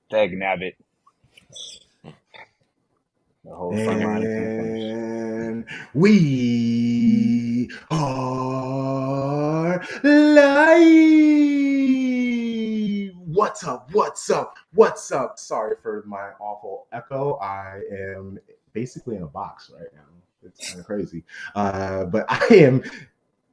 Dag nabbit. The whole front line is finished. And we are live. What's up? What's up? What's up? Sorry for my awful echo. I am basically in a box right now. It's kind of crazy. But I am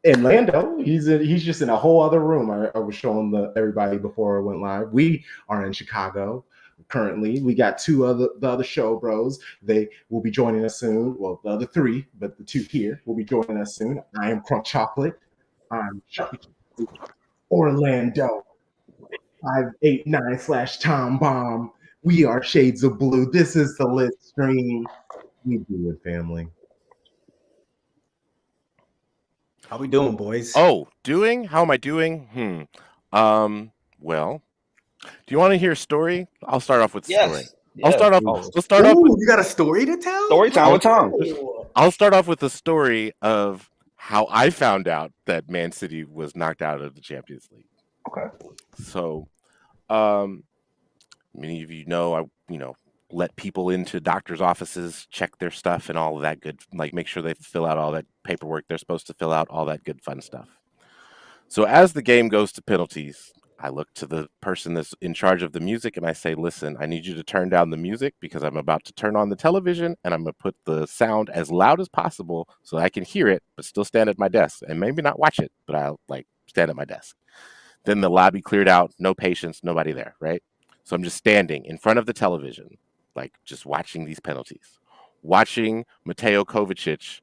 in Lando. He's just in a whole other room. I was showing everybody before I went live. We are in Chicago. Currently, we got the other show bros. They will be joining us soon. Well, the other three, but the two here will be joining us soon. I am Crunk Chocolate. I'm Orlando 589/Tom Bomb. We are Shades of Blue. This is the lit stream. We do it, family. How we doing, boys? Oh, doing? How am I doing? Well, do you want to hear a story? I'll start off with the story. I'll start off. Let's start off. You got a story to tell? Story time with Tom. I'll start off with the story of how I found out that Man City was knocked out of the Champions League. Okay. So, many of you know, I let people into doctors' offices, check their stuff and all of that good, like make sure they fill out all that paperwork they're supposed to fill out, all that good fun stuff. So as the game goes to penalties, I look to the person that's in charge of the music and I say, listen, I need you to turn down the music because I'm about to turn on the television and I'm going to put the sound as loud as possible so I can hear it, but still stand at my desk and maybe not watch it, but I'll stand at my desk. Then the lobby cleared out, no patients, nobody there, right? So I'm just standing in front of the television, just watching these penalties, watching Mateo Kovacic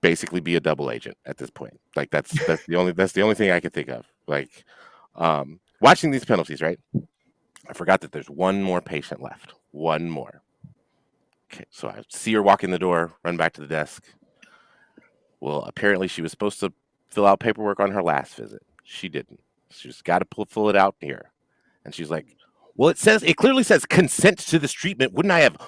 basically be a double agent at this point. That's the only thing I could think of. Watching these penalties, right? I forgot that there's one more patient left. One more. Okay, so I see her walk in the door, run back to the desk. Well, apparently she was supposed to fill out paperwork on her last visit. She didn't. She's got to fill it out here. And she's like, well, it clearly says consent to this treatment. Wouldn't I have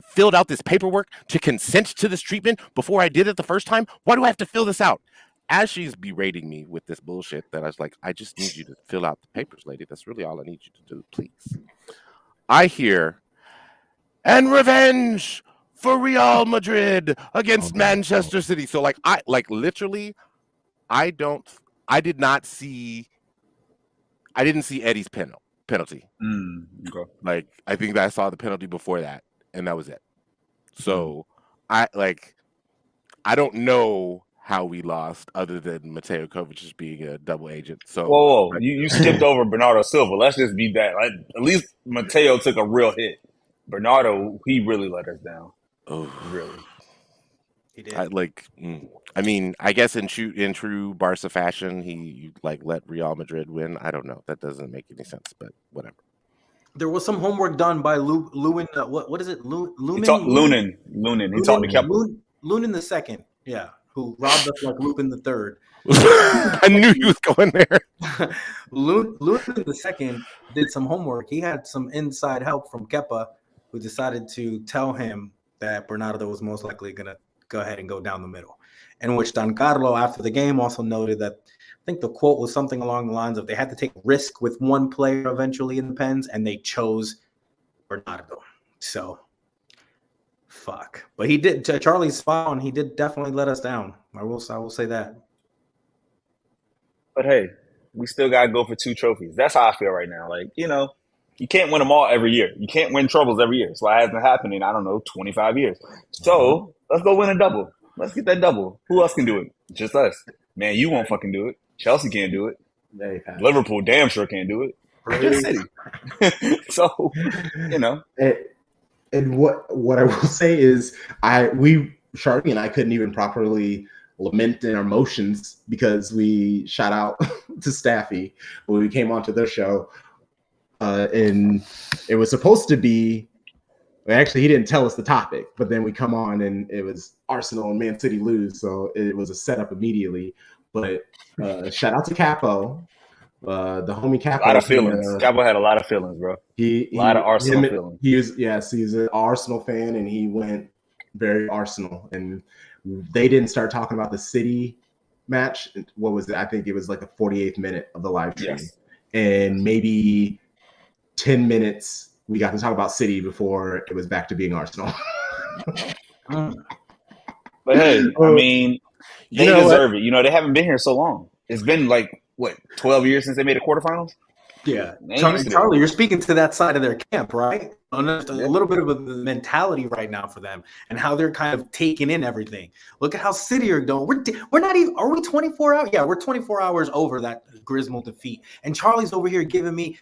filled out this paperwork to consent to this treatment before I did it the first time? Why do I have to fill this out? As she's berating me with this bullshit, that I was like, I just need you to fill out the papers, lady. That's really all I need you to do, please. I hear, and revenge for Real Madrid against Manchester City. So I didn't see Eddie's penalty. Okay. I think that I saw the penalty before that, and that was it. So I don't know how we lost other than Mateo Kovacic being a double agent. So whoa. You skipped over Bernardo Silva. Let's just be that. At least Mateo took a real hit. Bernardo, he really let us down. Oh, really? He did. I mean, I guess in true Barca fashion, he let Real Madrid win. I don't know. That doesn't make any sense, but whatever. There was some homework done by Lewin. What is it? Lunin. He talked to Kepa. Lunin the second. Yeah, who robbed us like Lupin the third. I knew he was going there. Lunin the second did some homework. He had some inside help from Kepa, who decided to tell him that Bernardo was most likely going to go ahead and go down the middle. In which Don Carlo, after the game, also noted that I think the quote was something along the lines of they had to take risk with one player eventually in the pens, and they chose Bernardo. So, fuck. But he did, to Charlie's spot on, he did definitely let us down. I will say that. But hey, we still got to go for 2 trophies. That's how I feel right now. You can't win them all every year. You can't win troubles every year. So it hasn't happened in, 25 years. So let's go win a double. Let's get that double. Who else can do it? Just us. Man, you won't fucking do it. Chelsea can't do it. Liverpool damn sure can't do it. Just City. So, And what I will say is Sharpie and I couldn't even properly lament in our emotions because we shout out to Staffy when we came onto their show. And it was supposed to be, actually, he didn't tell us the topic, but then we come on and it was Arsenal and Man City lose. So it was a setup immediately. But shout out to Capo, the homie Capo. A lot of feelings. Capo had a lot of feelings, bro. A lot of Arsenal feelings. He's an Arsenal fan and he went very Arsenal. And they didn't start talking about the City match. What was it? I think it was like the 48th minute of the live stream. Yes. and maybe 10 minutes we got to talk about City before it was back to being Arsenal. But hey, I mean, You they know what? deserve it. You know, they haven't been here so long. It's been like what 12 years since they made the quarterfinals. Yeah, They ain't used to this. Charlie, you're speaking to that side of their camp, right? A Yeah. little bit of a mentality right now for them, and how they're kind of taking in everything. Look at how City are doing. We're not even. Are we 24 hours? Yeah, we're 24 hours over that Griswold defeat, and Charlie's over here giving me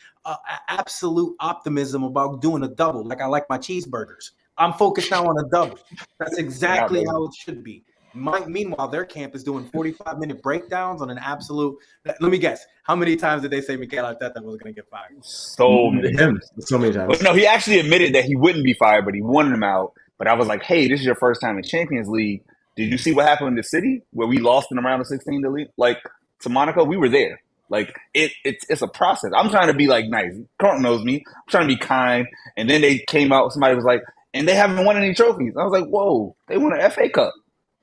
absolute optimism about doing a double. Like I like my cheeseburgers. I'm focused now on a double. That's exactly how it should be. Meanwhile, their camp is doing 45-minute breakdowns on an absolute. Let me guess. How many times did they say Mikel Arteta was going to get fired? So many times. So many times. But no, he actually admitted that he wouldn't be fired, but he wanted him out. But I was like, hey, this is your first time in Champions League. Did you see what happened in the City where we lost in the round of 16 to Monaco? We were there. Like it's a process. I'm trying to be like nice. Carlton knows me. I'm trying to be kind. And then they came out. Somebody was like, and they haven't won any trophies. I was like, whoa, they won an FA Cup.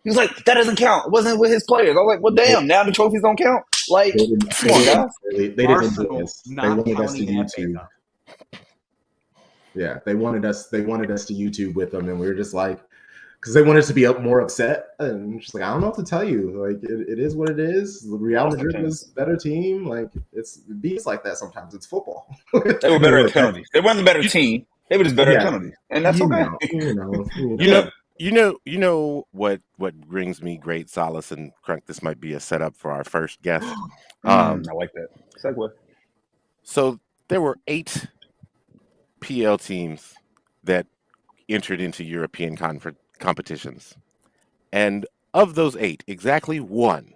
He was like, that doesn't count. It wasn't with his players. I was like, well, damn, now the trophies don't count. Like, come on, guys. They didn't do this. They not wanted us to counting YouTube. FA Cup. Yeah, they wanted us to YouTube with them, and we were just like, because they wanted us to be more upset. And just like, I don't know what to tell you. Like, it is what it is. Real Madrid was a better team. Like, it beats like that sometimes. It's football. They were better at penalties. They weren't the better team. They were just better at penalties, and that's okay. You know what brings me great solace, and Crunk, this might be a setup for our first guest. I like that segue. So there were 8 PL teams that entered into European competitions, and of those 8, exactly one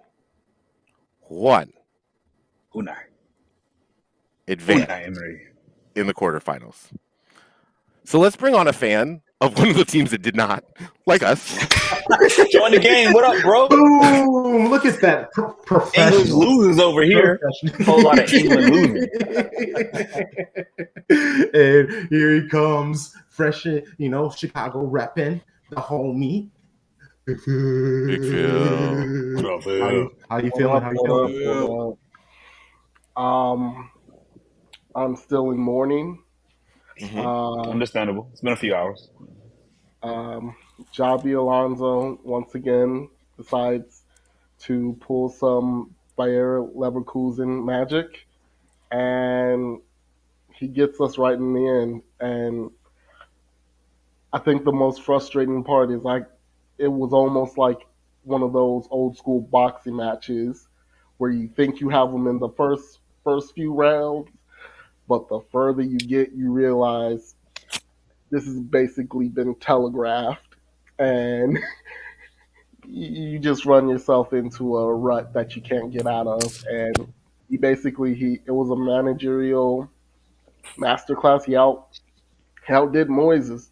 Unai advanced in the quarterfinals. So let's bring on a fan of one of the teams that did not, like us. Join the game. What up, bro? Boom! Look at that professional. English loses over here. A whole lot of England losing. And here he comes, fresh, Chicago repping the homie. Big Phil. What up, Phil? How you feeling? I'm still in mourning. Understandable. It's been a few hours. Javi Alonso once again decides to pull some Bayer Leverkusen magic, and he gets us right in the end. And I think the most frustrating part is it was almost like one of those old school boxing matches where you think you have them in the first few rounds, but the further you get, you realize this has basically been telegraphed, and you just run yourself into a rut that you can't get out of. And it was a managerial masterclass. He outdid Moyes.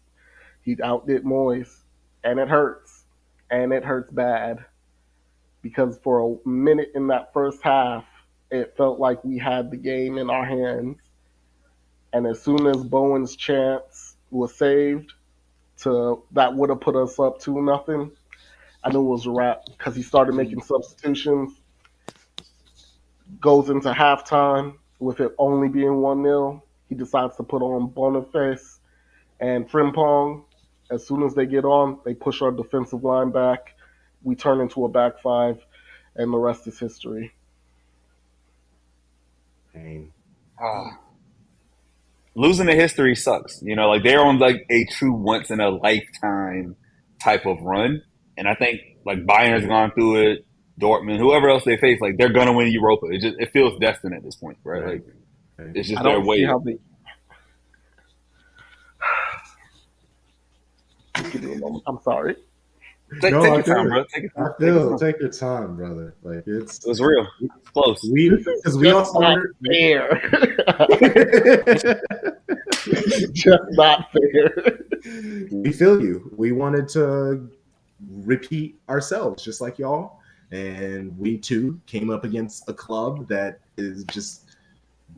He outdid Moyes, and it hurts, and it hurts bad, because for a minute in that first half, it felt like we had the game in our hands. And as soon as Bowen's chance was saved, that would have put us up 2-0. I knew it was a wrap because he started making substitutions. Goes into halftime with it only being 1-0. He decides to put on Boniface and Frimpong. As soon as they get on, they push our defensive line back. We turn into a back five, and the rest is history. Pain. Losing to history sucks. Like they're on like a true once in a lifetime type of run. And I think like Bayern's gone through it, Dortmund, whoever else they face, like they're gonna win Europa. It feels destined at this point, right? Like it's just their way. Give me a moment. I'm sorry. Take your time, bro. Take your time, brother. Like it was real. It's close. We also not fair. Just not fair. We feel you. We wanted to repeat ourselves, just like y'all, and we too came up against a club that is just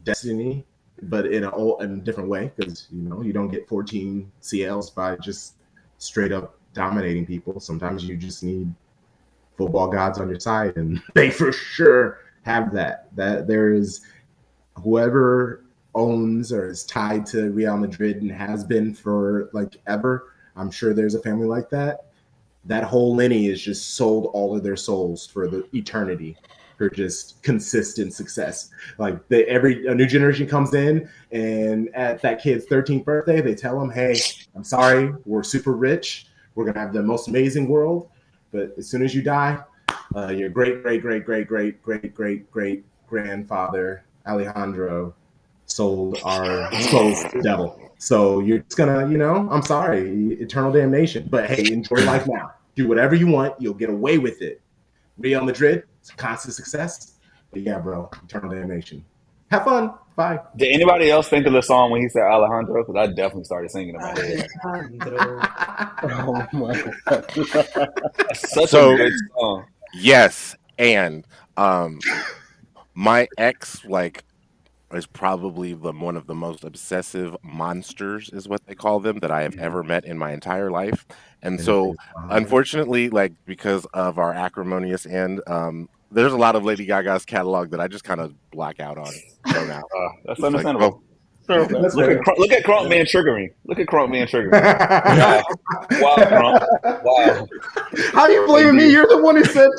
destiny, but in a different way, because you don't get 14 CLs by just straight up dominating people. Sometimes you just need football gods on your side, and they for sure have that. That there is whoever owns or is tied to Real Madrid and has been for like ever, I'm sure there's a family like that. That whole lineage just sold all of their souls for the eternity for just consistent success. Like a new generation comes in, and at that kid's 13th birthday, they tell him, "Hey, I'm sorry, we're super rich. We're gonna have the most amazing world, but as soon as you die, your great great great great great great great great grandfather Alejandro sold our souls to the devil. So you're just gonna, I'm sorry, eternal damnation. But hey, enjoy life now. Do whatever you want. You'll get away with it. Real Madrid, it's a constant success. But yeah, bro, eternal damnation. Have fun. Bye. Did anybody else think of the song when he said Alejandro? Because I definitely started singing in my head. Alejandro. Oh my god. That's such So- a good song. Yes, and my ex is probably one of the most obsessive monsters, is what they call them, that I have ever met in my entire life. And so, unfortunately, because of our acrimonious end, there's a lot of Lady Gaga's catalog that I just kind of black out on. Zone out. That's It's like, understandable. That's Look fair. at Crump Man triggering. Look at Crump Man triggering. Wow, Crump. Wow. How you blaming me? You're the one who said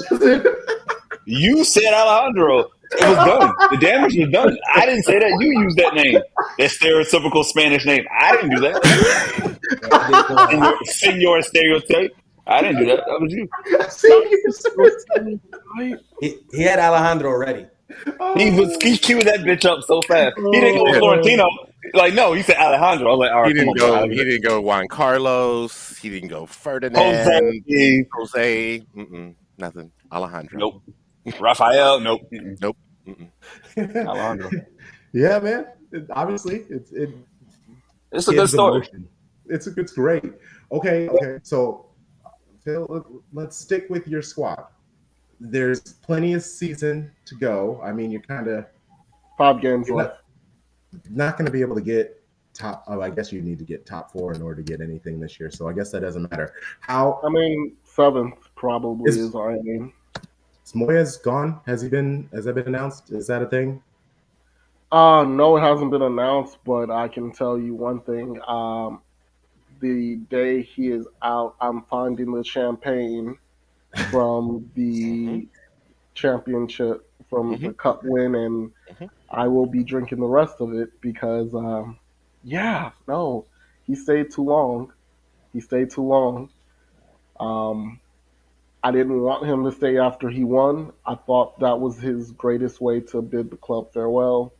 You said Alejandro. It was done. The damage was done. I didn't say that. You used that name. That stereotypical Spanish name. I didn't do that. Senor stereotype. I didn't do that. That was you. He had Alejandro already. He queued that bitch up so fast. He didn't go with Florentino. Like, no, he said Alejandro. I was like, all right, He didn't go Juan Carlos. He didn't go Ferdinand. Jose. Nothing. Alejandro. Nope. Rafael. Nope. Nope. Alejandro. Yeah, man. Obviously, it's a good story. It's great. Okay. So, Phil, let's stick with your squad. There's plenty of season to go. I mean, you're kind of 5 games left. Not going to be able to get top. Oh, I guess you need to get top 4 in order to get anything this year. So I guess that doesn't matter. I mean, 7th probably is our aim. Is Moyes gone? Has that been announced? Is that a thing? No, it hasn't been announced, but I can tell you one thing. The day he is out, I'm finding the champagne from the championship, from the cup win, and I will be drinking the rest of it because, he stayed too long. I didn't want him to stay after he won. I thought that was his greatest way to bid the club farewell.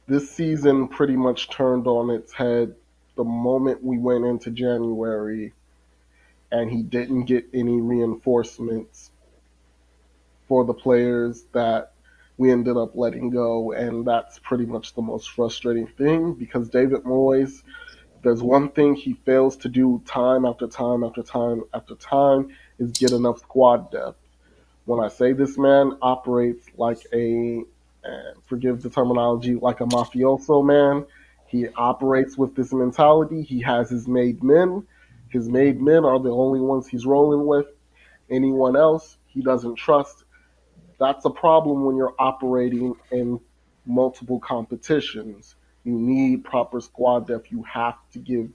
This season pretty much turned on its head the moment we went into January and he didn't get any reinforcements for the players that we ended up letting go. And that's pretty much the most frustrating thing because David Moyes, there's one thing he fails to do time after time after time after time is get enough squad depth. When I say this man operates like forgive the terminology, like a mafioso man, he operates with this mentality. He has his made men. His made men are the only ones he's rolling with. Anyone else he doesn't trust. That's a problem when you're operating in multiple competitions. You need proper squad depth. You have to give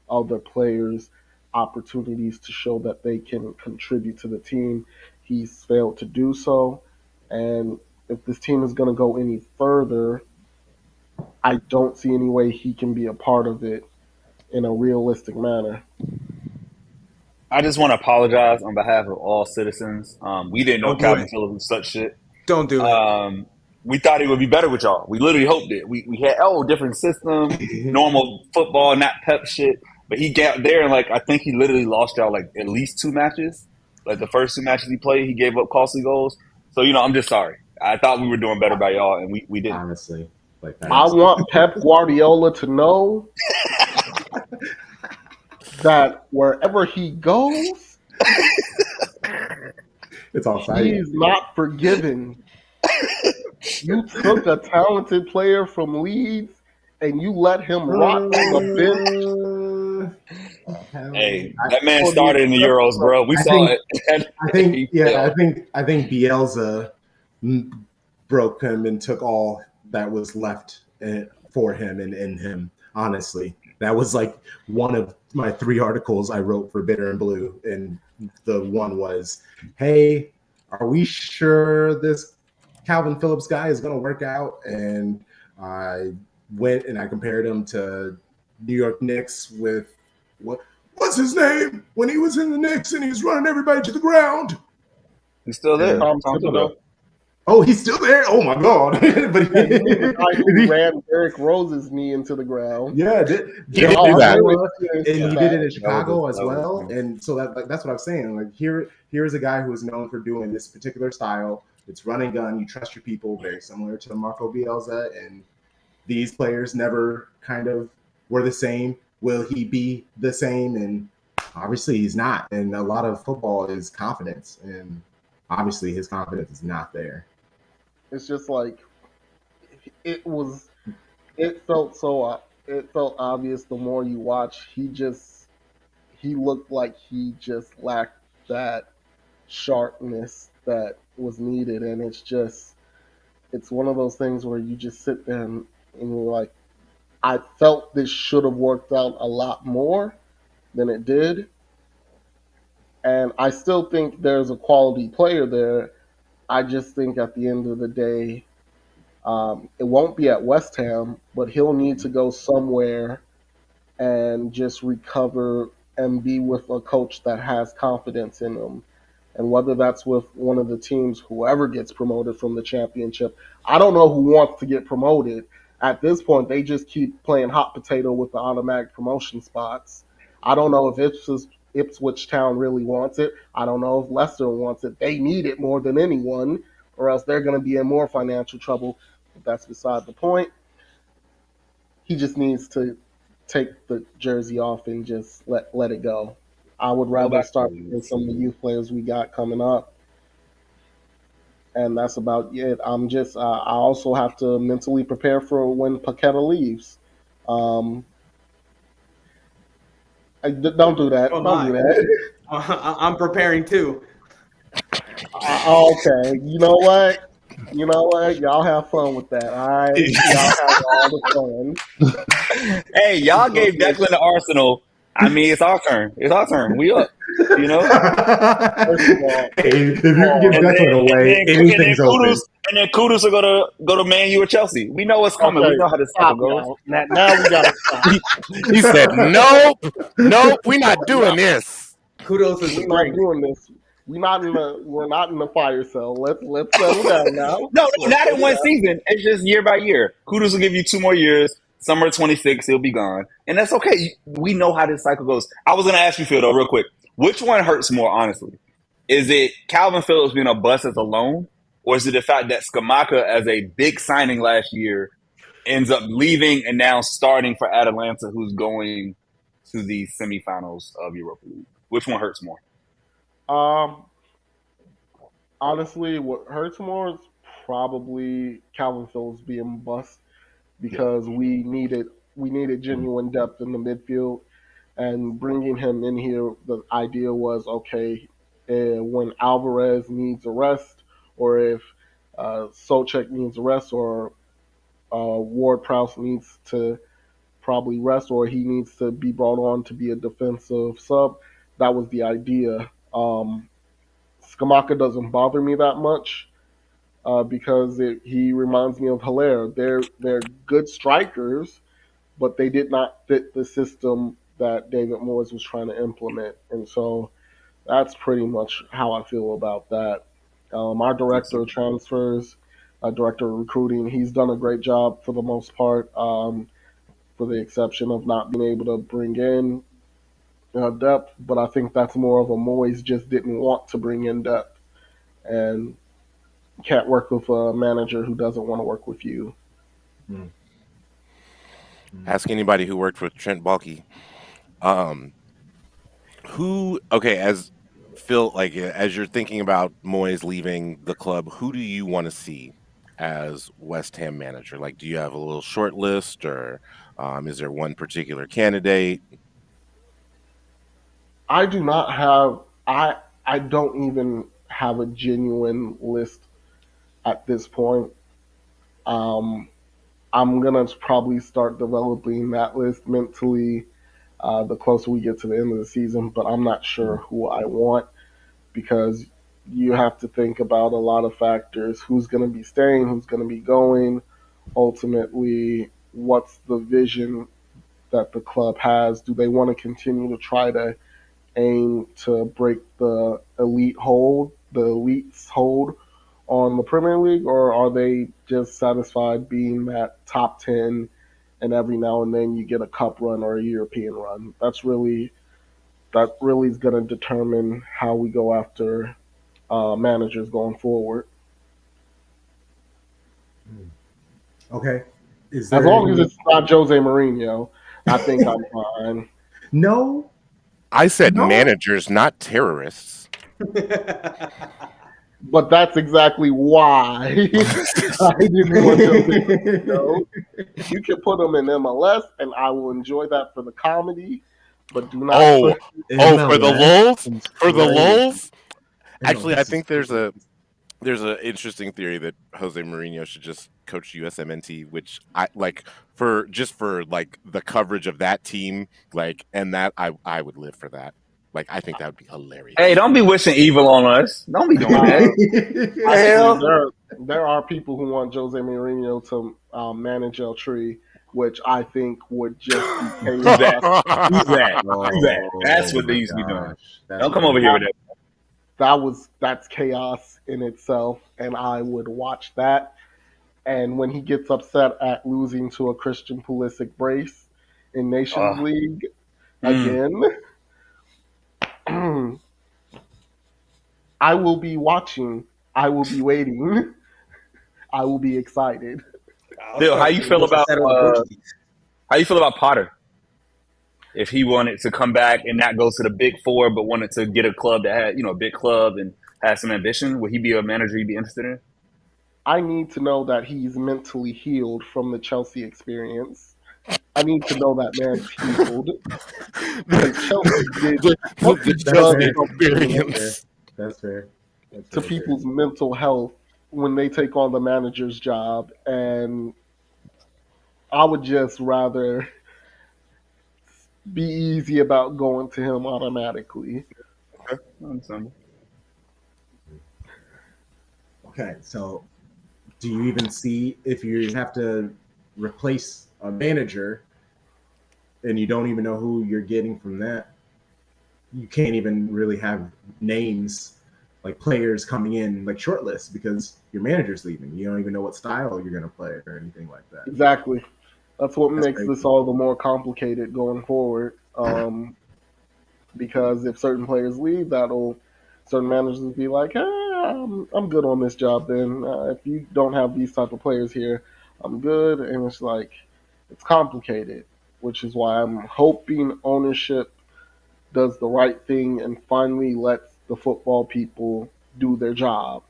other players opportunities to show that they can contribute to the team. He's failed to do so. And if this team is going to go any further, I don't see any way he can be a part of it in a realistic manner. I just want to apologize on behalf of all citizens. We didn't know Kevincho was such shit. Don't do it. We thought he would be better with y'all. We literally hoped it. We had different system, normal football, not pep shit. But he got there and I think he literally lost y'all at least 2 matches. Like the first 2 matches he played, he gave up costly goals. So I'm just sorry. I thought we were doing better by y'all, and we didn't. Honestly, I want Pep Guardiola to know that wherever he goes, it's all he's not forgiven. You took a talented player from Leeds and you let him rot on the bench. Hey, that man started in the Euros, bro. We saw it. I think Bielsa broke him and took all that was left for him and in him. Honestly, that was like one of my 3 articles I wrote for Bitter and Blue, and the one was, "Hey, are we sure this Calvin Phillips guy is going to work out?" And I went and I compared him to New York Knicks with what's his name when he was in the Knicks and he was running everybody to the ground. He's still there. Tom Tom Thibodeau. Thibodeau. Oh, he's still there. Oh my God! But Yeah, you mean the guy who ran Derrick Rose's knee into the ground? yeah, He did do that. and he did it in Chicago as that was well. nice. And so that's what I'm saying. Like here's a guy who is known for doing this particular style. It's run and gun. You trust your people, very similar to Marco Bielsa. And these players never kind of were the same. Will he be the same? And obviously he's not. And a lot of football is confidence, and obviously his confidence is not there. It's just like it felt obvious the more you watch. He looked like he just lacked that sharpness that was needed, and it's one of those things where you just sit there and you're like, I felt this should have worked out a lot more than it did. And I still think there's a quality player there. I just think at the end of the day, it won't be at West Ham, but he'll need to go somewhere and just recover and be with a coach that has confidence in him. And whether that's with one of the teams, whoever gets promoted from the championship, I don't know who wants to get promoted. At this point, they just keep playing hot potato with the automatic promotion spots. I don't know if Ipswich Town really wants it. I don't know if Leicester wants it. They need it more than anyone, or else they're going to be in more financial trouble. But that's beside the point. He just needs to take the jersey off and just let it go. I would rather start with some of the youth players we got coming up, and that's about it. I also have to mentally prepare for when Paqueta leaves. Don't do that. Oh, Don't do that. I'm preparing too. Okay, you know what? You know what? Y'all have fun with that. All right, y'all have all the fun. Hey, y'all gave Declan to Arsenal. I mean, it's our turn. It's our turn. We up. You know. First of all, Hey, if you can give Declan away, anything's open. And then Kudus will go to Man U or Chelsea. We know what's coming. okay, We know how this stop cycle goes. now we gotta stop. He said, "Nope, we're not doing this." Kudos is We're great. not doing this. We're not in the fire cell. Let's settle down now. No, not in one season. It's just year by year. Kudus will give you 2 more years. Summer 26, he'll be gone. And that's okay. We know how this cycle goes. I was going to ask you, Phil, though, real quick. Which one hurts more, honestly? Is it Calvin Phillips being a bust as a loan? Or is it the fact that Skamaka, as a big signing last year, ends up leaving and now starting for Atalanta, who's going to the semifinals of Europa League? Which one hurts more? Honestly, what hurts more is probably Calvin Phillips being bust because we needed genuine depth in the midfield, and bringing him in here, the idea was okay, when Alvarez needs a rest, or if Socek needs a rest, or Ward Prowse needs to probably rest, or he needs to be brought on to be a defensive sub. That was the idea. Skamaka doesn't bother me that much because he reminds me of Hilaire. They're good strikers, but they did not fit the system that David Moyes was trying to implement, and so that's pretty much how I feel about that. Our director of transfers, director of recruiting, he's done a great job for the most part, for the exception of not being able to bring in depth. But I think that's more of a Moyes just didn't want to bring in depth, and can't work with a manager who doesn't want to work with you. Ask anybody who worked with Trent Baalke. As Phil, like as you're thinking about Moyes leaving the club, who do you want to see as West Ham manager? Like, do you have a little short list, or is there one particular candidate? I do not have I don't even have a genuine list at this point. Um, I'm gonna probably start developing that list mentally the closer we get to the end of the season, but I'm not sure who I want because you have to think about a lot of factors: who's going to be staying, who's going to be going, ultimately, what's the vision that the club has? Do they want to continue to try to aim to break the elites hold on the Premier League, or are they just satisfied being that top 10 and every now and then you get a cup run or a European run? That really is going to determine how we go after managers going forward. Okay. Is As there long as any? it's not Jose Mourinho, I think I'm fine. No, I said no. managers, not terrorists. But that's exactly why I didn't want Jose Mourinho. You can put him in MLS, and I will enjoy that for the comedy. But do not Oh, put. oh, for the MLS lulz, is for the crazy. lulz. Actually, I MLS is think there's crazy. an interesting theory that Jose Mourinho should just coach USMNT, which I like for like the coverage of that team, like and that I would live for that. Like I think that would be Hey, hilarious. don't be wishing evil on us. Don't be doing that. Uh, The Actually, hell? there are people who want Jose Mourinho to manage El Tree, which I think would just be Do chaos. that. Do that. Do that. That's Oh what they my used to be doing. gosh, that's Don't come over crazy. here with that. That's chaos in itself, and I would watch that. And when he gets upset at losing to a Christian Pulisic brace in Nations Oh, League mm. again, I will be watching. I will be waiting. I will be excited. I'll Still, start saying what's the settle in Portuguese. how you feel about Potter? If he wanted to come back and not go to the big four, but wanted to get a club that had, a big club and had some ambition, would he be a manager you'd be interested in? I need to know that he's mentally healed from the Chelsea experience. I need to know that man's healed because Chelsea The That's does Chelsea fair. something That's fair. experience. That's fair. That's to very fair. people's mental health when they take on the manager's job, and I would just rather be easy about going to him automatically. Okay, understandable. Okay, so do you even see if you have to replace a manager and you don't even know who you're getting from that? You can't even really have names like players coming in like shortlists because your manager's leaving. You don't even know what style you're going to play or anything like that. Exactly. That's what That's makes crazy. this all the more complicated going forward. Because if certain players leave, that'll certain managers will be like, "Hey, I'm good on this job. Then if you don't have these type of players here, I'm good." And it's like it's complicated, which is why I'm hoping ownership does the right thing and finally lets the football people do their job.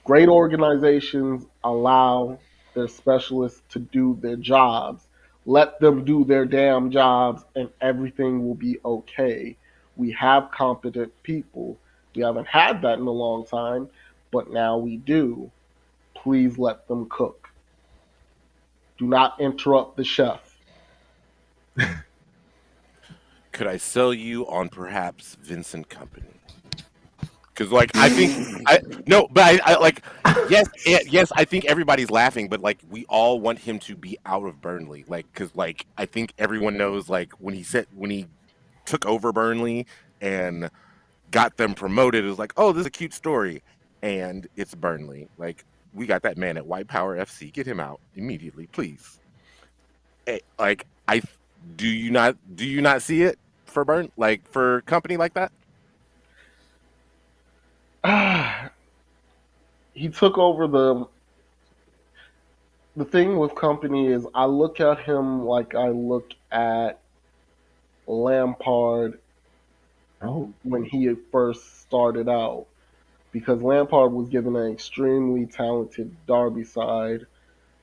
Great organizations allow their specialists to do their jobs. Let them do their damn jobs and everything will be okay. We have competent people. We haven't had that in a long time, but now we do. Please let them cook. Do not interrupt the chef. Could I sell you on perhaps Vincent Company? Because like I think I no, but I like yes, I think everybody's laughing, but like we all want him to be out of Burnley, like because like I think everyone knows like when he took over Burnley and got them promoted, it was like, oh, this is a cute story, and it's Burnley. Like we got that man at White Power FC, get him out immediately, please. Like I do you not see it for like for company like that? He took over the thing with company is I look at him like I look at Lampard Oh, when he first started out because Lampard was given an extremely talented Derby side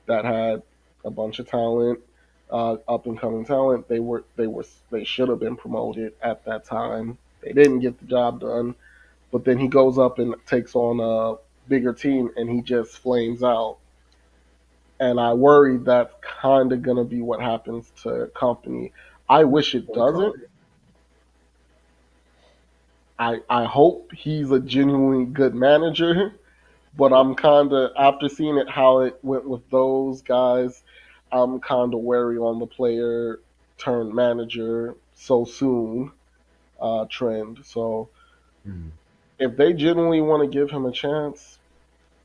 that had a bunch of talent, up and coming talent. They should have been promoted at that time. They didn't get the job done, but then he goes up and takes on bigger team and he just flames out. And I worry that's kind of going to be what happens to Company. I wish it doesn't. I hope he's a genuinely good manager, but I'm kind of, after seeing it how it went with those guys, I'm kind of wary on the player turned manager so soon trend. So if they genuinely want to give him a chance,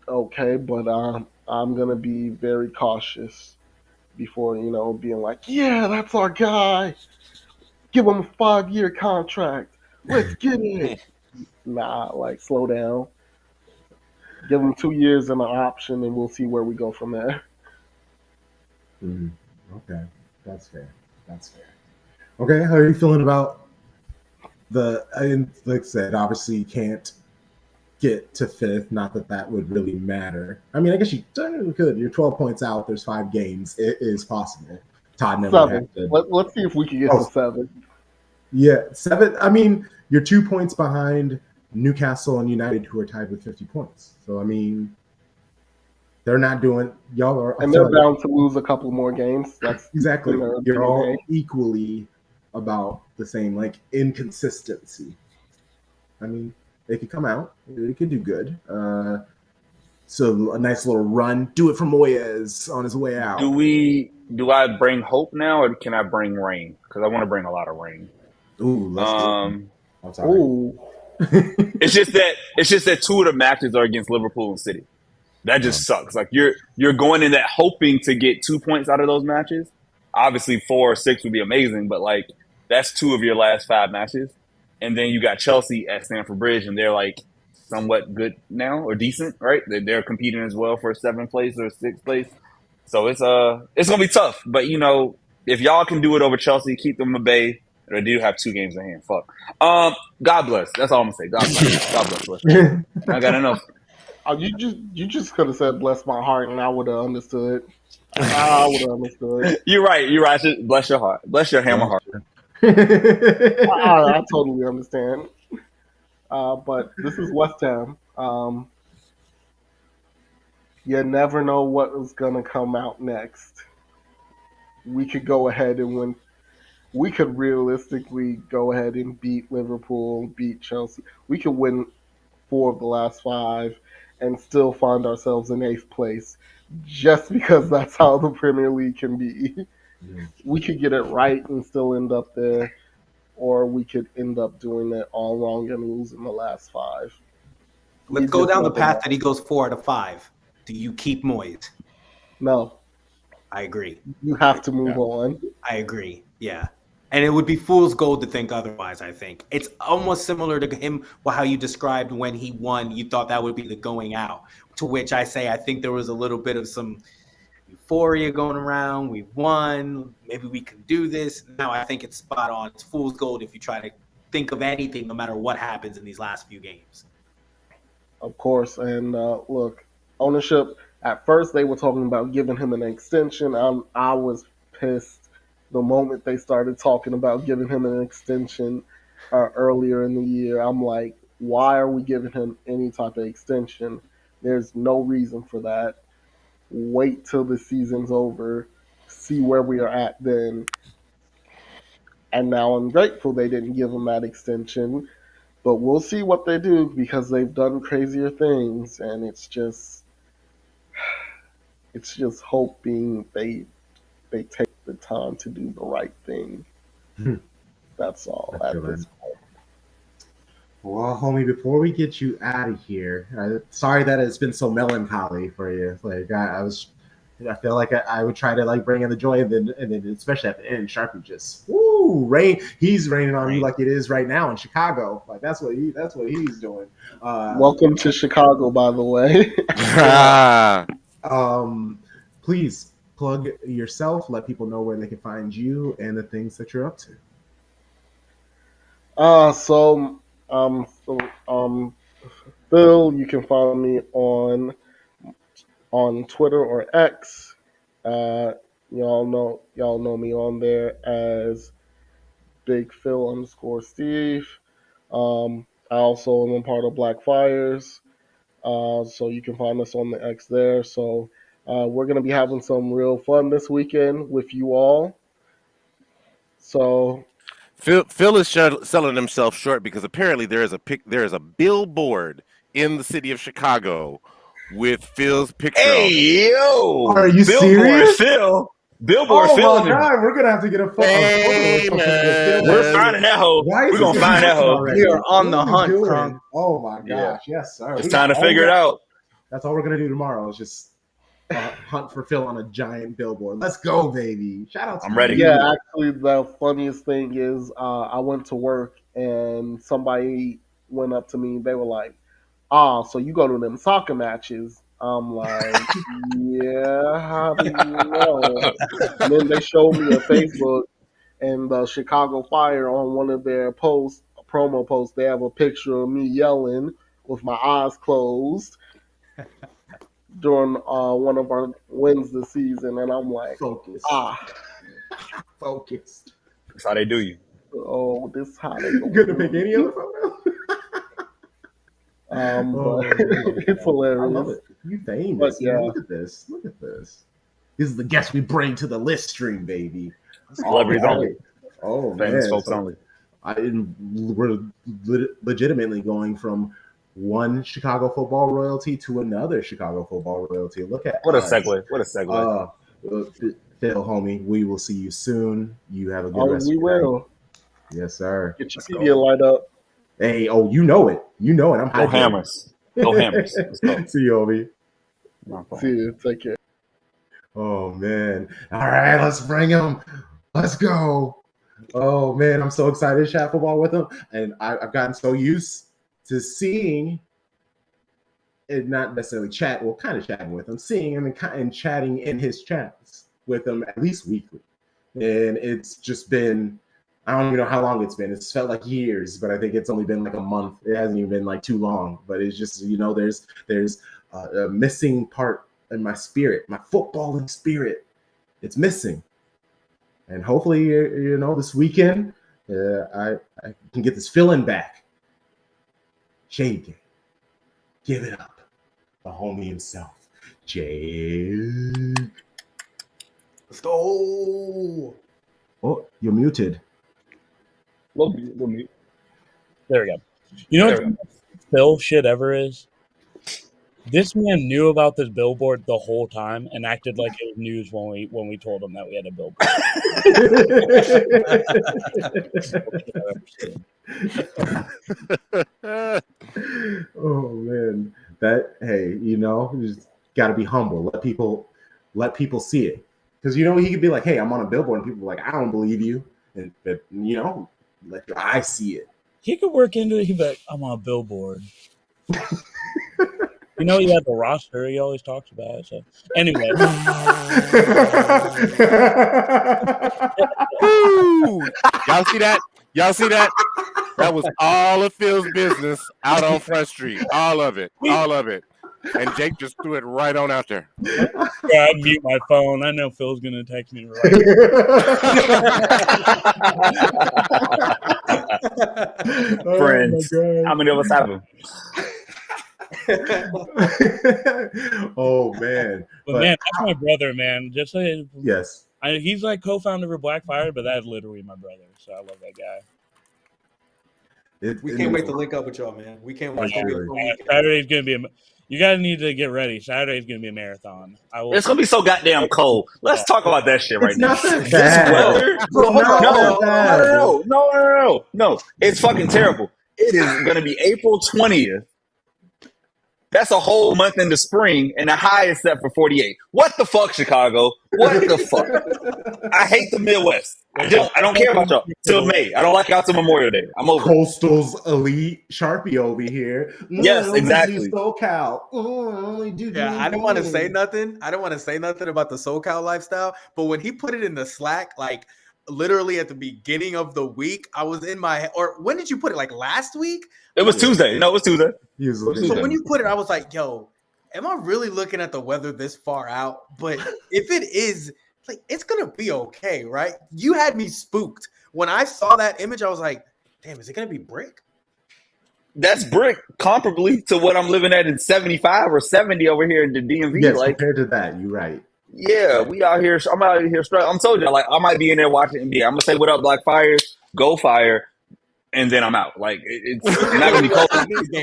okay, but I'm gonna be very cautious before being like, yeah, that's our guy. Give him a 5-year contract. Let's get it. Nah, like slow down. Give him 2 years and an option, and we'll see where we go from there. Okay, that's fair. That's fair. Okay, how are you feeling about like I said, obviously you can't get to fifth. Not that that would really matter. I mean, I guess you technically could. You're 12 points out. There's 5 games. It is possible. Tottenham would have 7. to. Let's see if we can get to 7. Yeah, 7. I mean, you're 2 points behind Newcastle and United, who are tied with 50 points. So I mean, they're not doing. Y'all are. And they're bound to lose a couple more games. That's exactly. in their You're all DNA. equally about the same, like inconsistency. I mean, they could come out. They could do good. So a nice little run. Do it for Moyes on his way out. Do I bring hope now, or can I bring rain? Because I want to bring a lot of rain. Ooh, let's do it. I'm sorry. Ooh. It's just that 2 of the matches are against Liverpool and City. That just sucks. Like you're going in that hoping to get 2 points out of those matches. Obviously 4 or 6 would be amazing, but like that's 2 of your last 5 matches. And then you got Chelsea at Stamford Bridge, and they're like somewhat good now or decent, right? They're competing as well for 7th place or 6th place. So it's gonna be tough. But if y'all can do it over Chelsea, keep them at bay. They do have 2 games in hand. Fuck. God bless. That's all I'm gonna say. God bless. God bless. Listen. I got enough. You just could have said "bless my heart" and I would have understood. I would have understood. You're right. Bless your heart. Bless your hammer heart. I totally understand. But this is West Ham. You never know what is going to come out next. We could go ahead and win. We could realistically go ahead and beat Liverpool, beat Chelsea. We could win 4 of the last 5 and still find ourselves in 8th place just because that's how the Premier League can be. We could get it right and still end up there, or we could end up doing it all wrong and losing the last 5. Let's go down the path that he goes 4 out of 5. Do you keep Moyes? No. I agree. You have to move on. I agree. Yeah. And it would be fool's gold to think otherwise, I think. It's almost similar to him, how you described when he won. You thought that would be the going out, to which I say I think there was a little bit of some euphoria going around. We won. Maybe we can do this. Now I think it's spot on. It's fool's gold if you try to think of anything, no matter what happens in these last few games. Of course. And look, ownership, at first they were talking about giving him an extension. I was pissed the moment they started talking about giving him an extension earlier in the year. I'm like, why are we giving him any type of extension? There's no reason for that. Wait till the season's over, see where we are at then. And now I'm grateful they didn't give him that extension. But we'll see what they do because they've done crazier things, and it's just hoping they take the time to do the right thing. That's all at this point. Well, homie, before we get you out of here, sorry that it's been so melancholy for you. Like I feel like I would try to like bring in the joy, and then especially at the end, Sharpie just rain. He's raining on you like it is right now in Chicago. Like that's what he's doing. Welcome to Chicago, by the way. Please plug yourself. Let people know where they can find you and the things that you're up to. Phil, you can follow me on Twitter or X. Y'all know me on there as Big Phil _Steve. I also am a part of Black Fires. So you can find us on the X there. So we're going to be having some real fun this weekend with you all. So Phil is selling himself short because apparently there is a billboard in the city of Chicago with Phil's picture on it. Hey, yo. Are you Billboard serious? Phil. Billboard Oh Phil my in the. god, we're gonna have to get a photo or Hey, something with Phil. We're man. finding that hoe. Why We're is going this to find that happen hoe. already? We are on What the are we hunt, doing? Kronk. Oh my Yeah. gosh, yes, sir. It's We time got to all figure it day. out. That's all we're gonna do tomorrow is just hunt for Phil on a giant billboard. Let's go, baby! Shout out to I'm ready. you. yeah, actually, the funniest thing is I went to work and somebody went up to me. They were like, so you go to them soccer matches? I'm like, yeah, how do you know? And then they showed me a Facebook and the Chicago Fire on one of their promo posts. They have a picture of me yelling with my eyes closed during one of our wins this season. And I'm like, Focus, focused. That's how they do you. oh, this is how they You go. couldn't pick any other photo. But it's hilarious. I love it. You famous. But, yeah. Man. Look at this. Look at this. This is the guest we bring to the list stream, baby. Celebrities All right. only. Oh Famous man, folks so only. we're legitimately going from one Chicago football royalty to another Chicago football royalty. Look at What a us. segue. What a segue. Phil, homie, we will see you soon. You have a good Oh, rest we of your night. will. Yes, sir. Get your Let's media go. light up. Hey, you know it. You know it. I'm Go hyped. Hammers. Go Hammers. Let's go. See you, homie. No problem. See you. Take care. Oh man. All right, let's bring him. Let's go. Oh man, I'm so excited to chat football with him. And I've gotten so used to seeing and not necessarily chat, well, kind of chatting with him, seeing him and chatting in his chats with him at least weekly. And it's just been, I don't even know how long it's been. It's felt like years, but I think it's only been like a month. It hasn't even been like too long. But it's just, there's a missing part in my spirit, my footballing spirit. It's missing. And hopefully, this weekend, I can get this feeling back. Shade Game. Give it up. The homie himself, Jake. Let's go. Oh, you're muted. Little mute. There we go. You know what the Phil shit ever is? This man knew about this billboard the whole time and acted like it was news when we told him that we had a billboard. Oh man, you just got to be humble. Let people see it, because he could be like, "Hey, I'm on a billboard," and people are like, "I don't believe you," but let your eyes see it. He could work into it. He'd be like, I'm on a billboard. He had the roster. He always talks about it. So anyway. Woo! Y'all see that? Y'all see that? That was all of Phil's business out on Front Street. All of it. All of it. And Jake just threw it right on out there. Yeah, I'd mute my phone. I know Phil's going to text me right. Friends. How many of us have them? Oh man. But man, that's my brother, man. Just say yes. He's like co-founder of Black Fire, but that's literally my brother. So I love that guy. We can't wait to link up with y'all, man. We can't wait. Saturday's gonna be you guys need to get ready. Saturday's gonna be a marathon. It's gonna be so goddamn cold. Let's talk about that shit right now. It's not that bad. No. It's fucking terrible. It is gonna be April 20th. That's a whole month into spring, and the high is set for 48. What the fuck, Chicago? What the fuck? I hate the Midwest. I don't care about y'all till May. I don't like y'all till Memorial Day. I'm over. Coastal's elite Sharpie over here. Yes, exactly. SoCal. I didn't want to say nothing. I don't want to say nothing about the SoCal lifestyle, but when he put it in the Slack, like literally at the beginning of the week, I was in my head. Or when did you put it? Like last week? It was Tuesday. No, it was Tuesday. So when you put it, I was like, yo, am I really looking at the weather this far out? But if it is, like, it's going to be okay, right? You had me spooked. When I saw that image, I was like, damn, is it going to be brick? That's brick comparably to what I'm living at in 75 or 70 over here in the DMV. Yes, Like, compared to that, you're right. yeah, we out here. I'm out here straight. I'm told you, like, I might be in there watching NBA. I'm gonna say, "What up, Black Fire? Go Fire," and then I'm out. Like, I'm not gonna be cold.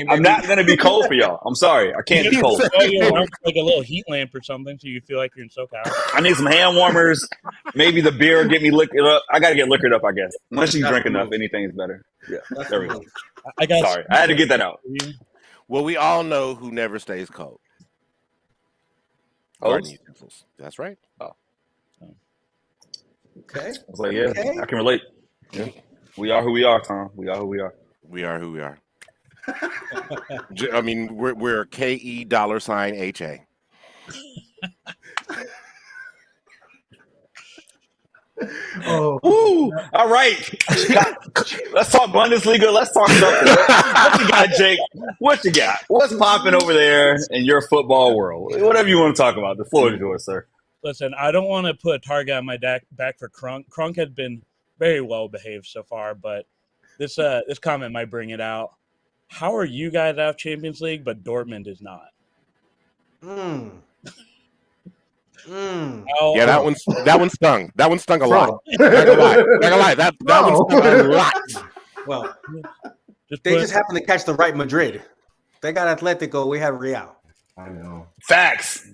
I'm not gonna be cold for y'all. I'm sorry, I can't be cold. Like a little heat lamp or something, so you feel like you're in SoCal. I need some hand warmers. Maybe the beer will get me liquored up. I gotta get liquored up, I guess. Once you drink enough, anything is better. Yeah, there we go. Sorry, I had to get that out. Well, we all know who never stays cold. Garden utensils. That's right. Oh. Okay. I was like, yeah, I can relate. Yeah. We are who we are, Tom. We are who we are. We are who we are. I mean, we're KE$HA. Oh, Ooh, all right. Let's talk Bundesliga. Let's talk something. What you got, Jake? What you got? What's popping over there in your football world? Whatever you want to talk about. The floor is yours, sir. Listen, I don't want to put a target on my back for Crunk. Crunk had been very well behaved so far, but this comment might bring it out. How are you guys out of Champions League, but Dortmund is not? Yeah, that one stung. That one stung a lot. Not gonna lie. That one stung a lot. Well, they just happened to catch the right Madrid. They got Atletico. We have Real. I know. Facts.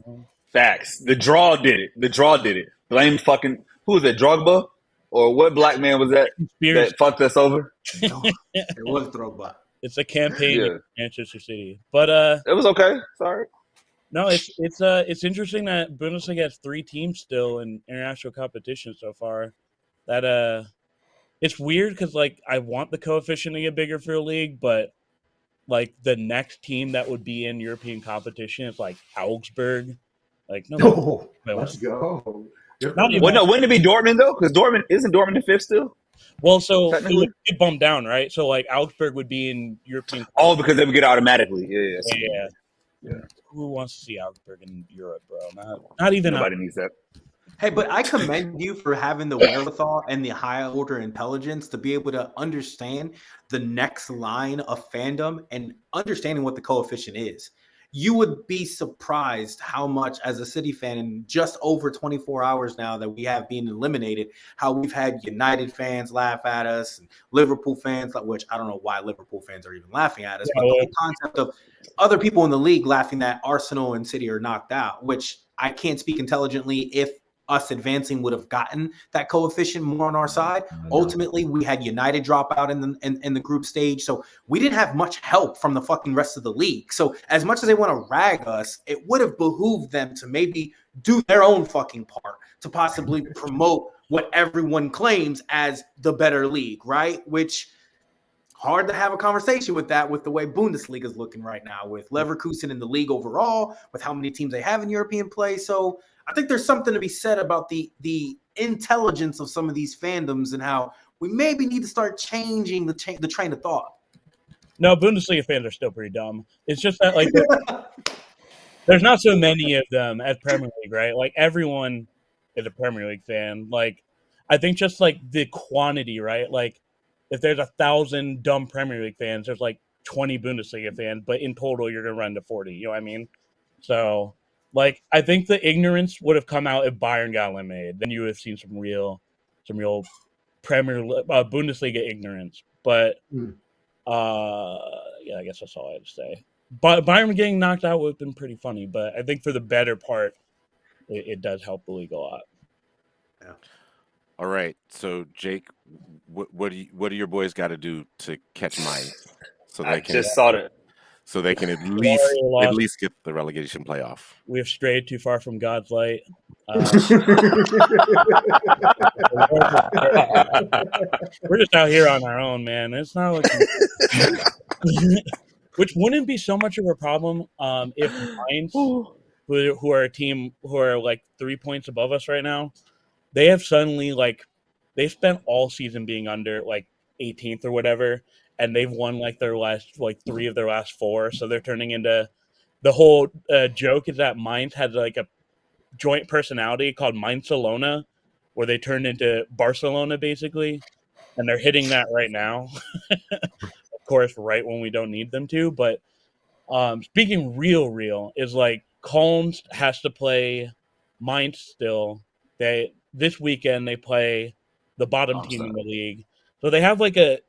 The draw did it. Blame fucking who was that? Drogba or what black man was that that fucked us over? It was Drogba. It's a campaign against Manchester City, but it was okay. Sorry. No, it's interesting that Bundesliga has 3 teams still in international competition so far. That it's weird because like I want the coefficient to get bigger for the league, but like the next team that would be in European competition is like Augsburg. Like no, let's go. Wouldn't it be Dortmund though? Because isn't Dortmund the 5th still? Well, so it would get bumped down, right? So like Augsburg would be in European. Oh, because they would get automatically. Yeah. Who wants to see Augsburg in Europe, bro? Not even nobody needs that. Hey, but I commend you for having the wherewithal and the high order intelligence to be able to understand the next line of fandom and understanding what the coefficient is. You would be surprised how much, as a City fan, in just over 24 hours now that we have been eliminated, how we've had United fans laugh at us and Liverpool fans, which I don't know why Liverpool fans are even laughing at us, but the whole concept of other people in the league laughing that Arsenal and City are knocked out, which I can't speak intelligently if us advancing would have gotten that coefficient more on our side. Ultimately, we had United drop out in the group stage, so we didn't have much help from the fucking rest of the league. So as much as they want to rag us, it would have behooved them to maybe do their own fucking part to possibly promote what everyone claims as the better league, right? Which hard to have a conversation with that with the way Bundesliga is looking right now, with Leverkusen in the league overall, with how many teams they have in European play. So I think there's something to be said about the intelligence of some of these fandoms and how we maybe need to start changing the train of thought. No, Bundesliga fans are still pretty dumb. It's just that like there's not so many of them as Premier League, right? Like everyone is a Premier League fan. Like I think just like the quantity, right? Like if there's 1,000 dumb Premier League fans, there's like 20 Bundesliga fans, but in total you're gonna run to 40. You know what I mean? So like I think the ignorance would have come out if Bayern got eliminated. Then you would have seen some real Bundesliga ignorance. But yeah, I guess that's all I had to say. But Bayern getting knocked out would have been pretty funny. But I think for the better part, it does help the league a lot. Yeah. All right. So Jake, what do your boys got to do to catch mine? So they can just saw it. So they can at least get the relegation playoff. We have strayed too far from God's light. We're just out here on our own, man. It's not like which wouldn't be so much of a problem if Mainz, who are a team who are like 3 points above us right now, they have suddenly they spent all season being under like 18th or whatever. And they've won like their last 3 of their last 4, so they're turning into the whole joke is that Mainz has like a joint personality called Mainzalona, where they turned into Barcelona basically, and they're hitting that right now. Of course, right when we don't need them to. But speaking real is like Colm has to play Mainz still. This weekend they play the bottom team in the league, so they have like a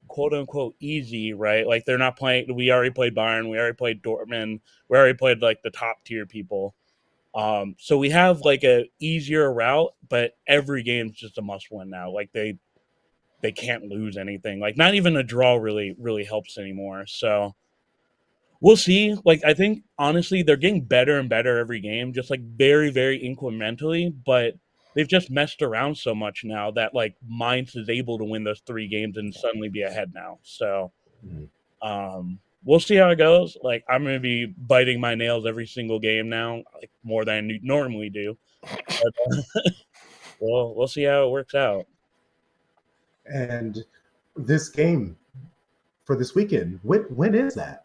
quote unquote easy, right? Like they're not playing. We already played Bayern, we already played Dortmund, we already played like the top tier people. So we have like a easier route, but every game's just a must win now. Like they can't lose anything. Like not even a draw really helps anymore. So we'll see. Like I think honestly they're getting better and better every game, just like very incrementally. But they've just messed around so much now that like Mainz is able to win those 3 games and suddenly be ahead now. So we'll see how it goes. Like I'm gonna be biting my nails every single game now, like more than I normally do. But, we'll see how it works out. And this game for this weekend, when is that?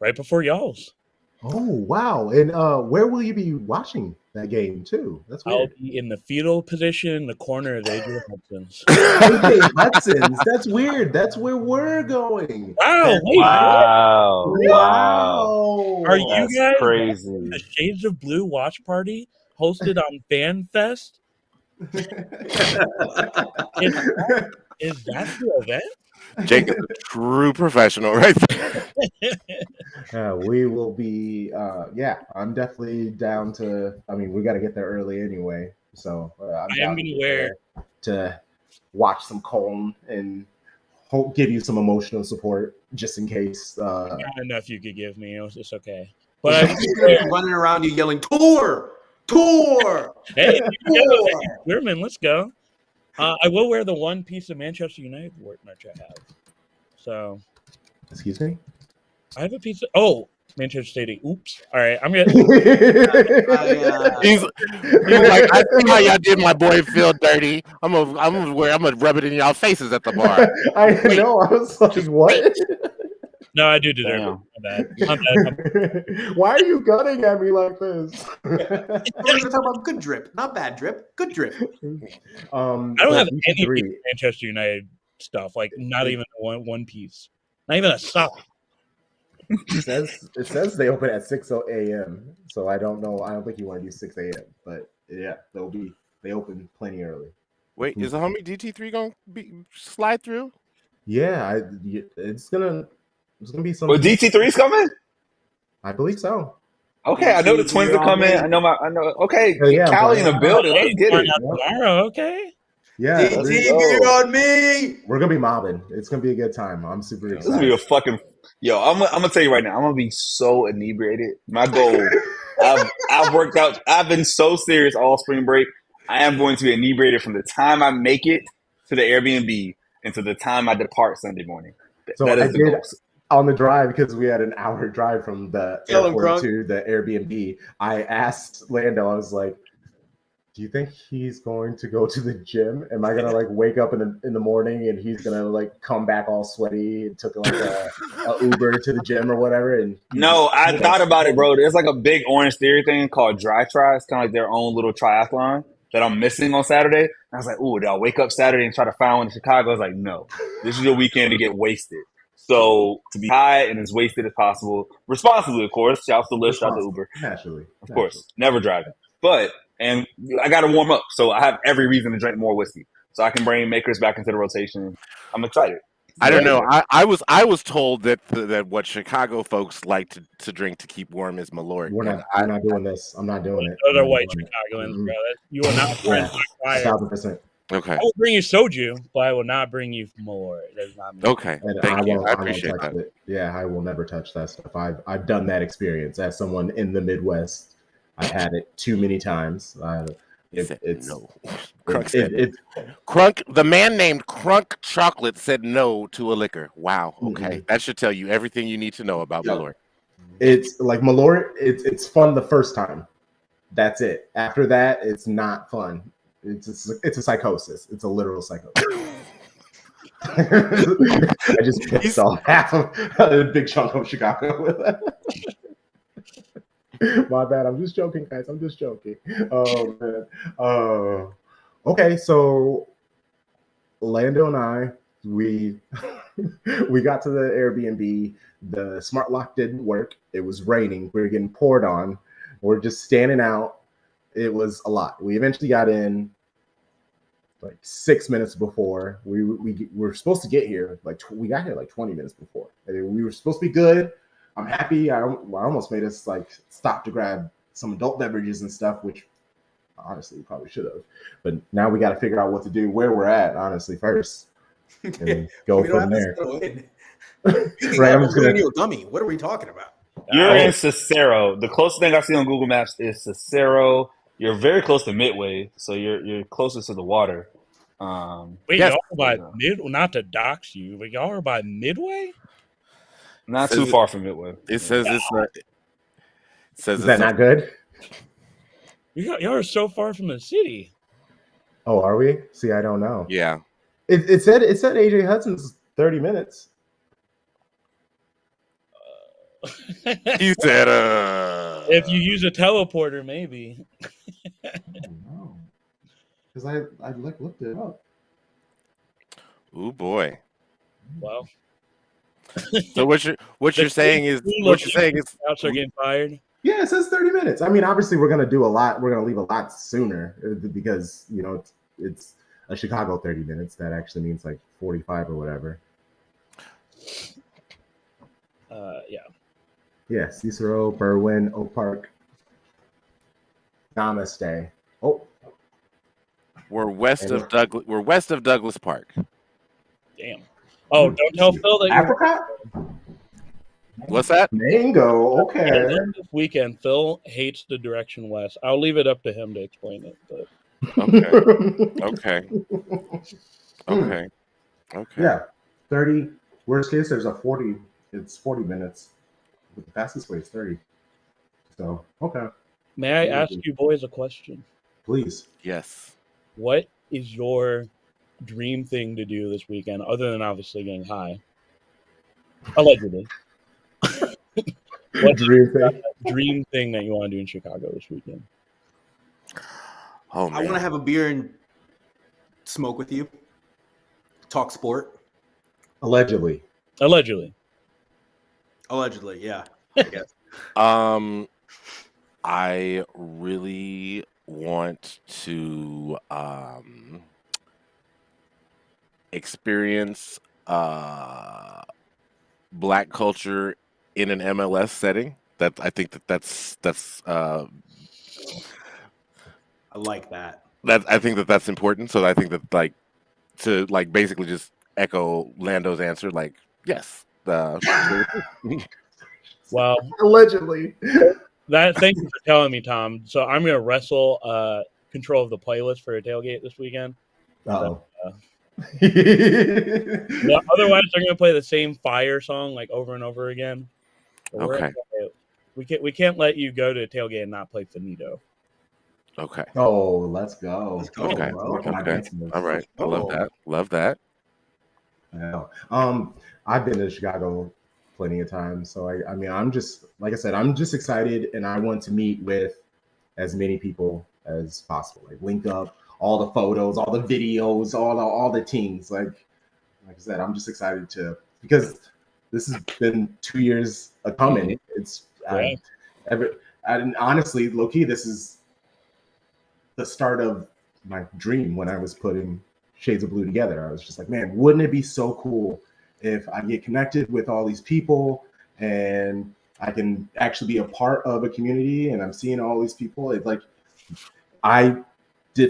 Right before y'all's. Oh wow! And where will you be watching that game too? That's I'll weird. be in the fetal position in the corner of AJ Hudson's. AJ Hudson's. That's weird. That's where we're going. Wow! Wait, Wow! Wow! are you That's guys crazy. the Shades of Blue watch party hosted on FanFest? Is that the event? Jake is a true professional, right there. We will be. Yeah, I'm definitely down to. I mean, we got to get there early anyway, so I'm I am down gonna wear to watch some Colm and give you some emotional support just in case. not enough you could give me. It's okay. But He's gonna be running around you yelling, "Tour! hey, Tour!" Weirman, let's go. I will wear the one piece of Manchester United merch I have. So, Excuse me. I have a piece of Manchester Stadium. Oops. All right, I'm gonna. He's like, I see how y'all did my boy feel dirty. I'm gonna rub it in y'all faces at the bar. I know. I was like, what? No, I do deserve Damn. it. My bad. Why are you gunning at me like this? We're going to talk about good drip, not bad drip. Good drip. I don't have any piece of Manchester United stuff. Like not even one piece. Not even a sock. It says they open at 6 a.m. So I don't know. I don't think you want to do 6 a.m. But yeah, they open plenty early. Wait, is the homie DT3 gonna slide through? Yeah, it's gonna be some. Well, DT3's coming. I believe so. Okay, I know the Twins are coming. I know. Okay, yeah, Cali in the building. Let's get it. Tomorrow, okay. Yeah, DT, get on me. We're gonna be mobbing. It's gonna be a good time. I'm super excited. This is gonna be a fucking I'm gonna tell you right now. I'm gonna be so inebriated. My goal. I've worked out. I've been so serious all spring break. I am going to be inebriated from the time I make it to the Airbnb and to the time I depart Sunday morning. So that is I the did goal. on the drive because we had an hour drive from the airport Crunk. to the Airbnb. I asked Lando. I was like, do you think he's going to go to the gym? Am I gonna like wake up in the morning and he's gonna like come back all sweaty and took like a Uber to the gym or whatever? And No, I thought about it, bro. There's like a big Orange Theory thing called Dry Try. It's kind of like their own little triathlon that I'm missing on Saturday. And I was like, ooh, did I wake up Saturday and try to find one in Chicago? I was like, no, this is your weekend to get wasted. So to be high and as wasted as possible, responsibly, of course. Shout out to Lyft, shout out to Uber. Naturally. Of course, never driving. But and I got to warm up, so I have every reason to drink more whiskey, so I can bring makers back into the rotation. I'm excited. I don't know. I was told that what Chicago folks like to drink to keep warm is Malort. I'm not doing this. I'm not doing it. Other white Chicagoans, bro. You will not find fire. 1,000%. Okay. I will bring you soju, but I will not bring you Malort. That's not me. Okay. And Thank you. I won't appreciate touch that. it. Yeah, I will never touch that stuff. I've done that experience as someone in the Midwest. I've had it too many times. It's no. Crunk the man named Crunk Chocolate said no to a liquor. Wow. Okay. Mm-hmm. That should tell you everything you need to know about Malort. It's like Malort, it's fun the first time. That's it. After that, it's not fun. It's a psychosis. It's a literal psychosis. I just pissed off half of a big chunk of Chicago with that. My bad. I'm just joking, guys. I'm just joking. Oh man. Okay, so Lando and I we we got to the Airbnb. The smart lock didn't work. It was raining. We were getting poured on. We're just standing out. It was a lot. We eventually got in like 6 minutes before we were supposed to get here. Like we got here like 20 minutes before. And we were supposed to be good. I'm happy. I almost made us like stop to grab some adult beverages and stuff, which honestly we probably should have. But now we got to figure out what to do, where we're at, honestly, first, and go We don't from have to there. settle in. Right, I'm just giving gonna. you a gummy. What are we talking about? You're in Cicero. The closest thing I see on Google Maps is Cicero. You're very close to Midway, so you're closest to the water. Wait, Yes. y'all are by not to dox you, but y'all are by Midway? Not Says too it- far from Midway. It says it's says Is it's that not good? Y'all are so far from the city. Oh, are we? See, I don't know. yeah. It said AJ Hudson's 30 minutes. He said, If you use a teleporter, maybe. No, because I like looked it up. "Ooh boy." Well, So what you're saying is Scouts are getting fired. Yeah, it says 30 minutes. I mean, obviously, we're gonna do a lot. We're gonna leave a lot sooner because it's a Chicago 30 minutes. That actually means like 45 or whatever. Yeah. Yeah, Cicero, Berwyn, Oak Park. Namaste. Oh, we're west of Douglas Park. Damn. Oh, don't tell Phil that you're apricot? What's that? Mango. Okay. this weekend. Phil hates the direction west. I'll leave it up to him to explain it. But Okay. Yeah, 30. Worst case, there's a 40. It's 40 minutes. But the fastest way is 30. So, okay. may I ask you boys a question? Please. Yes. What is your dream thing to do this weekend, other than obviously getting high? Allegedly. What's your dream thing that you want to do in Chicago this weekend? Oh man. I want to have a beer and smoke with you. Talk sport. Allegedly. Allegedly. Allegedly, yeah. I guess. I really want to experience Black culture in an MLS setting. I think that's I like that. I think that's important. So I think that to basically just echo Lando's answer, yes. Well, allegedly. Thank you for telling me, Tom. So I'm going to wrestle control of the playlist for a tailgate this weekend. Oh. Otherwise, they're going to play the same Fire song over and over again. Okay. We can't let you go to a tailgate and not play Finito. Okay. Oh, let's go. Let's go, Okay. bro. Okay. All right. I love that. Love that. Yeah. I've been to Chicago plenty of times, so I mean, I'm just like I said, I'm just excited, and I want to meet with as many people as possible. Like link up all the photos, all the videos, all the teams. Like I said, I'm just excited because this has been 2 years coming. It's and honestly, low key, this is the start of my dream when I was putting Shades of Blue together. I was just like, man, wouldn't it be so cool if I get connected with all these people and I can actually be a part of a community and I'm seeing all these people. It's like I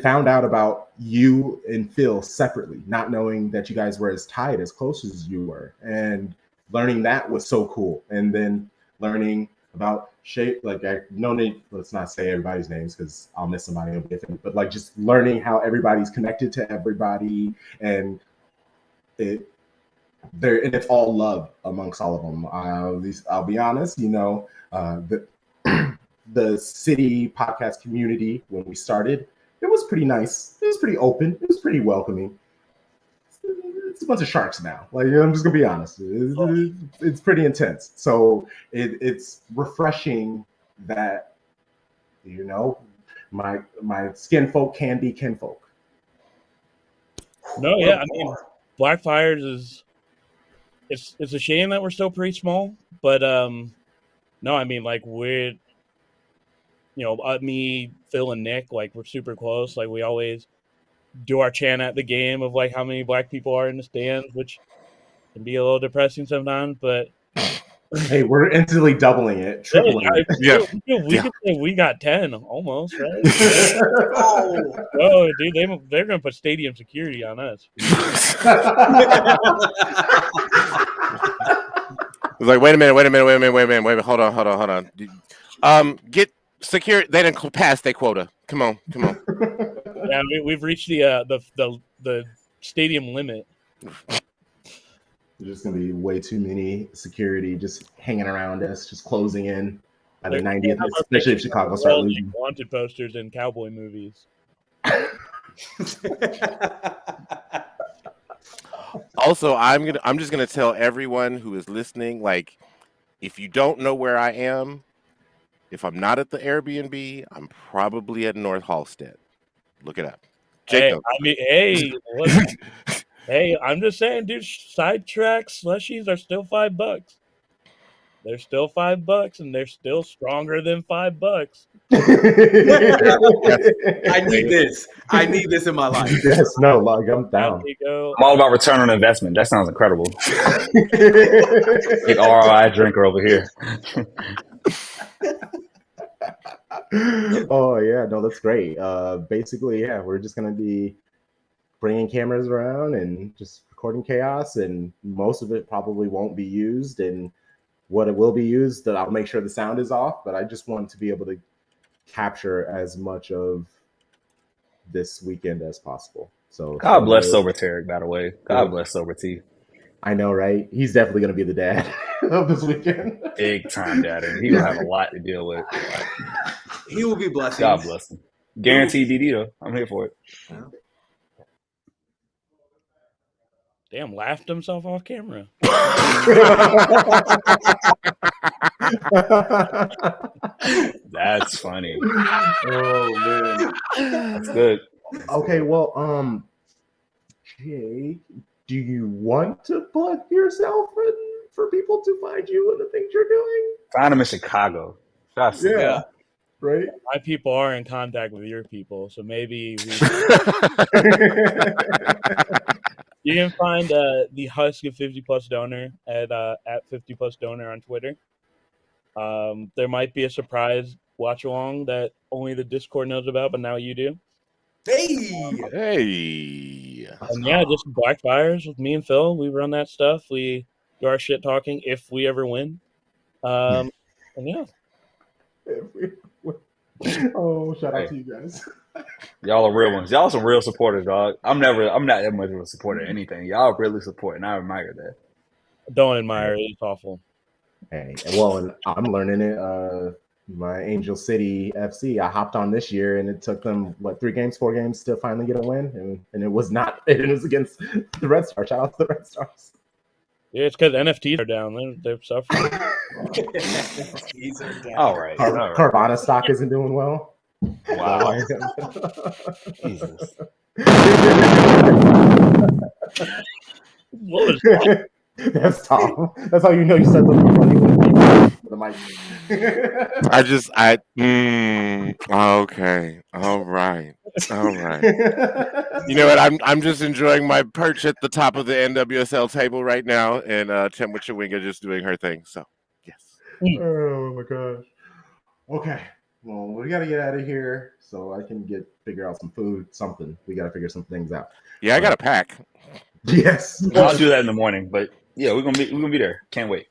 found out about you and Phil separately, not knowing that you guys were as tight, as close as you were. And learning that was so cool. And then learning about shape, no need, let's not say everybody's names because I'll miss somebody will be different, but just learning how everybody's connected to everybody and it's all love amongst all of them. I'll be honest, the city podcast community, when we started, it was pretty nice. It was pretty open. It was pretty welcoming. It's a bunch of sharks now. I'm just gonna be honest. It's pretty intense. So it's refreshing that my skin folk can be kinfolk. No, yeah, I mean, Blackfires is it's a shame that we're still pretty small, but no, I mean like we're me, Phil, and Nick, like we're super close. Like we always do our chant at the game of like how many black people are in the stands, which can be a little depressing sometimes, but Hey, we're instantly doubling it, tripling it. Yeah. We could say we got 10 almost, right? Oh, Oh, dude, they're gonna put stadium security on us. It's like, wait a minute. Hold on. Get secure. They didn't pass their quota. Come on. Yeah, we've reached the stadium limit. There's just gonna be way too many security just hanging around us, just closing in by the They're- 90th, have our especially if pictures Chicago on start the wall, losing. like wanted posters in cowboy movies. Also, I'm just gonna tell everyone who is listening, like, if you don't know where I am, if I'm not at the Airbnb, I'm probably at North Halstead. Look it up. Jacob. Look, hey, I'm just saying, dude. Sidetrack slushies are still $5. They're still $5, and they're still stronger than $5. I need this. I need this in my life. Yes, no, like I'm Now down. they go. I'm all about return on investment. That sounds incredible. Big ROI drinker over here. Oh yeah, no, that's great. Basically, yeah, we're just gonna be bringing cameras around and just recording chaos, and most of it probably won't be used, and what it will be used, that I'll make sure the sound is off. But I just want to be able to capture as much of this weekend as possible. So God bless Sober Tarek, by the way. God bless Sober T. I know, right? He's definitely gonna be the dad of this weekend. Big time dad, and he will have a lot to deal with. He will be blessed. God bless him. Guaranteed DD though. I'm here for it. Damn, laughed himself off camera. That's funny. Oh man, That's good. okay, well, Jake, do you want to plug yourself and for people to find you and the things you're doing? Find him in Chicago. Yeah, right. My people are in contact with your people, so maybe you can find the Husk of 50 Plus Donor at 50 Plus Donor on Twitter. There might be a surprise watch along that only the Discord knows about, but now you do. Hey. And yeah, just Blackfires with me and Phil. We run that stuff. We do our shit talking if we ever win. And yeah. Oh, shout out to you guys. Y'all are real ones. Y'all some real supporters, dog. I'm not that much of a supporter of anything. Y'all really support, and I admire that. Don't admire it. It's awful. Hey, well, and I'm learning it. My Angel City FC, I hopped on this year, and it took them 4 games to finally get a win, and it was not. It was against the Red Stars. Shout out to the Red Stars. Yeah, it's because NFTs are down. They're suffering. All right. Carvana stock isn't doing well. Wow. Jesus. What was that? That's tough. That's how you know you said something funny with the mic. Okay. All right. You know what? I'm just enjoying my perch at the top of the NWSL table right now, and Tim Witchawinga just doing her thing. So, yes. Oh my gosh. Okay. Well, we got to get out of here so I can figure out some food, something. We got to figure some things out. Yeah, I got a pack. Yes. I'll do that in the morning, but yeah, we're gonna be there. Can't wait.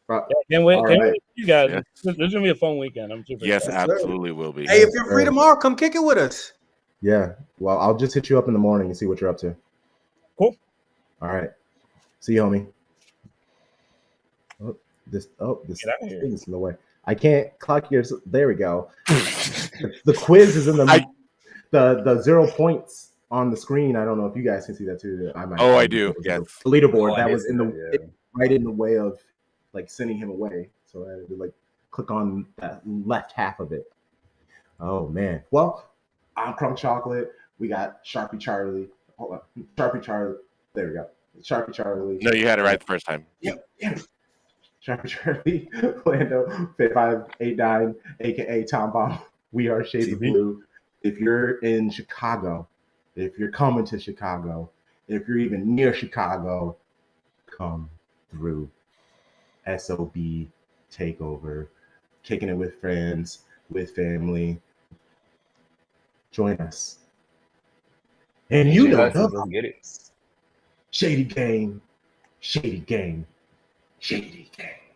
Can't wait. All Can't right. wait for you guys. Yes. This is gonna be a fun weekend. I'm super Yes, excited. absolutely will be. Hey, if you're free tomorrow, come kick it with us. Yeah. Well, I'll just hit you up in the morning and see what you're up to. Cool. All right. See you, homie. This Get out of here. thing is in the way. I can't clock yours. There we go. The quiz is in the 0 points on the screen. I don't know if you guys can see that too. I do. Yes. The leaderboard I that did was in see the that, right in the way of sending him away. So I had to click on that left half of it. Oh man. Well, I'm Crumb Chocolate. We got Sharpie Charlie. Hold on. Sharpie Charlie. There we go. Sharpie Charlie. No, you had it right the first time. Yep. Sharpie Charlie, Orlando 5589, aka Tom Bomb. We are Shades of TV. Blue. If you're in Chicago, if you're coming to Chicago, if you're even near Chicago, come through. SOB takeover, kicking it with friends, with family. Join us. And you know Let's get it. Shady Game, Shady Game, Shady Game.